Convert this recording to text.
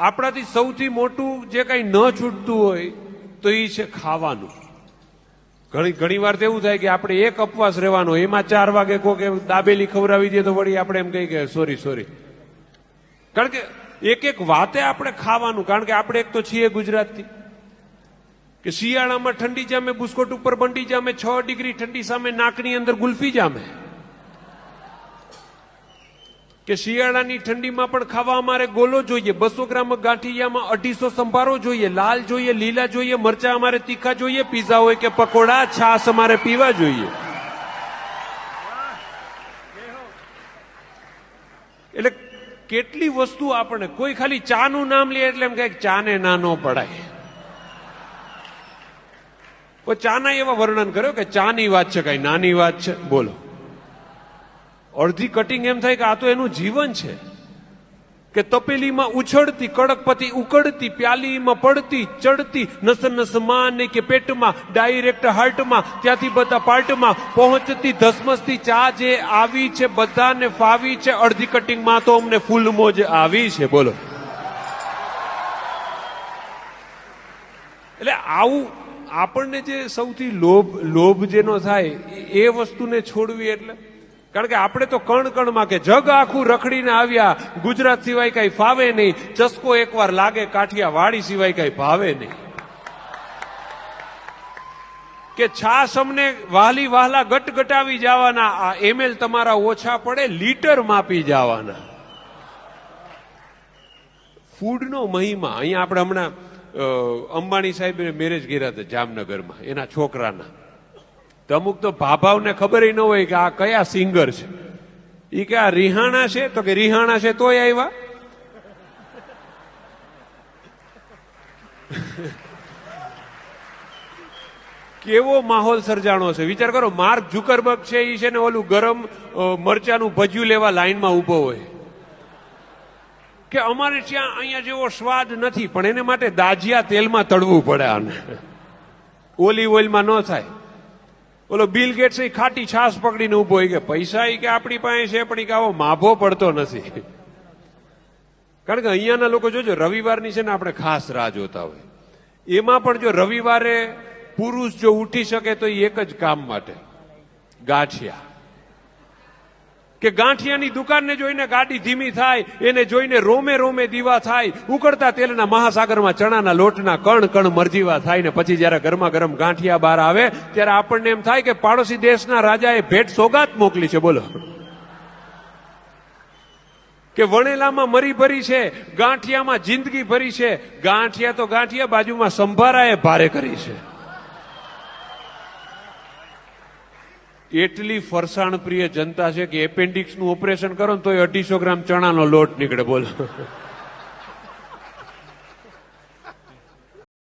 આપણાથી સૌથી મોટું જે કંઈ ન છૂટતું હોય તો એ છે ખાવાનું. ઘણી વાર તો એવું થાય કે આપણે એક ઉપવાસ રહેવાનો, એમાં 4 વાગે કોક દાબેલી ખવડાવી દે તો વળી આપણે એમ કહી કે સોરી. કારણ કે એક વાતે આપણે ખાવાનું, કારણ કે આપણે એક તો છીએ ગુજરાતથી, કે શિયાળામાં ઠંડી જામે, બુસ્કોટ ઉપર બંડી જામે, 6 ડિગ્રી ઠંડી સામે નાકની અંદર ગુલ્ફી જામે. કે શિયાળાની ઠંડીમાં પણ ખાવા અમારે ગોલો જોઈએ, 200 ગ્રામ ગાંઠિયામાં 250 સંભારો જોઈએ, લાલ જોઈએ, લીલા જોઈએ, મરચા અમારે તીખા જોઈએ, પીઝા હોય કે પકોડા, છાશ અમારે પીવા જોઈએ. એટલે કેટલી વસ્તુ આપણને, કોઈ ખાલી ચા નું નામ લે એટલે એમ કહે ચા ને ના નો પડાય. ચાના એવા વર્ણન કર્યો કે ચાની વાત છે, કઈ નાની વાત છે. બોલો, અડધી કટિંગ એમ થાય કે આ તો એનું જીવન છે. કે તપેલીમાં ઉછળતી, કડકપતિ ઉકળતી, પ્યાલીમાં પડતી ચડતી, નસ ને કે પેટમાં, ડાયરેક્ટ હાર્ટમાં, ત્યાંથી બધા પાર્ટમાં પહોંચતી ધસમસતી ચા જે આવી છે બધાને ફાવી છે. અડધી કટિંગમાં તો અમને ફૂલ મોજ આવી છે. બોલો, એટલે આવું આપણને જે સૌથી લોભ જેનો થાય એ વસ્તુને છોડવી. એટલે કારણ કે આપણે તો કણ કે જગ આખું રખડીને આવ્યા, ગુજરાત સિવાય કઈ ફાવે નહીં, ચસ્કો એકવાર લાગે કાઠિયાવાડી સિવાય કઈ ભાવે નહીં. કે છાશ અમને વાલી વહાલા ગટગટાવી જવાના, આ એમએલ તમારા ઓછા પડે લીટર માપી જવાના. ફૂડનો મહિમા. અહીંયા આપણે હમણાં અંબાણી સાહેબ મેરેજ કર્યા હતા જામનગરમાં, એના છોકરાના. તો અમુક તો ભાભાવને ખબર ન હોય કે આ કયા સિંગર છે. એ કે આ રિહાણા છે, તો કે રિહાણા છે તોય આવ્યા. કેવો માહોલ સર્જાણો છે વિચાર કરો. માર્ક ઝુકરબર્ગ છે, એ છે ને ઓલું ગરમ મરચાનું ભજ્યું લેવા લાઈનમાં ઉભો હોય કે અમારે ત્યાં અહીંયા જેવો સ્વાદ નથી, પણ એને માટે દાજિયા તેલમાં તળવું પડે. આને ઓલિવ ઓઇલમાં ન થાય. ઓલો બિલ ગેટ્સ એ ખાટી છાશ પકડીને ઉભો હોય કે પૈસા કે આપણી પાસે છે, પણ કે આવો માભો પડતો નથી. કારણ કે અહીંયાના લોકો જોજો, રવિવારની છે ને આપણે ખાસ રાહ જોતા હોય. એમાં પણ જો રવિવારે પુરુષ જો ઉઠી શકે તો એ એક જ કામ માટે, ગાંઠિયા. કે ગાંઠિયાની દુકાનને જોઈને ગાડી ધીમી થાય, એને જોઈને રોમે દીવા થાય, ઉકળતા તેલના મહાસાગરમાં ચણાના લોટના કણ મરજીવા થાય. ને પછી જયારે ગરમા ગરમ ગાંઠિયા બહાર આવે ત્યારે આપણને એમ થાય કે પાડોશી દેશના રાજાએ ભેટ સોગાત મોકલી છે. બોલો, કે વણેલામાં મરી ભરી છે, ગાંઠિયામાં જિંદગી ભરી છે. ગાંઠિયા તો ગાંઠિયા, બાજુમાં સંભારાએ ભારે કરી છે. એટલી ફરસાણ પ્રિય જનતા છે કે એપેન્ડિક્સ નું ઓપરેશન કરો ને તો 250 ગ્રામ ચણાનો લોટ નીકળે. બોલો,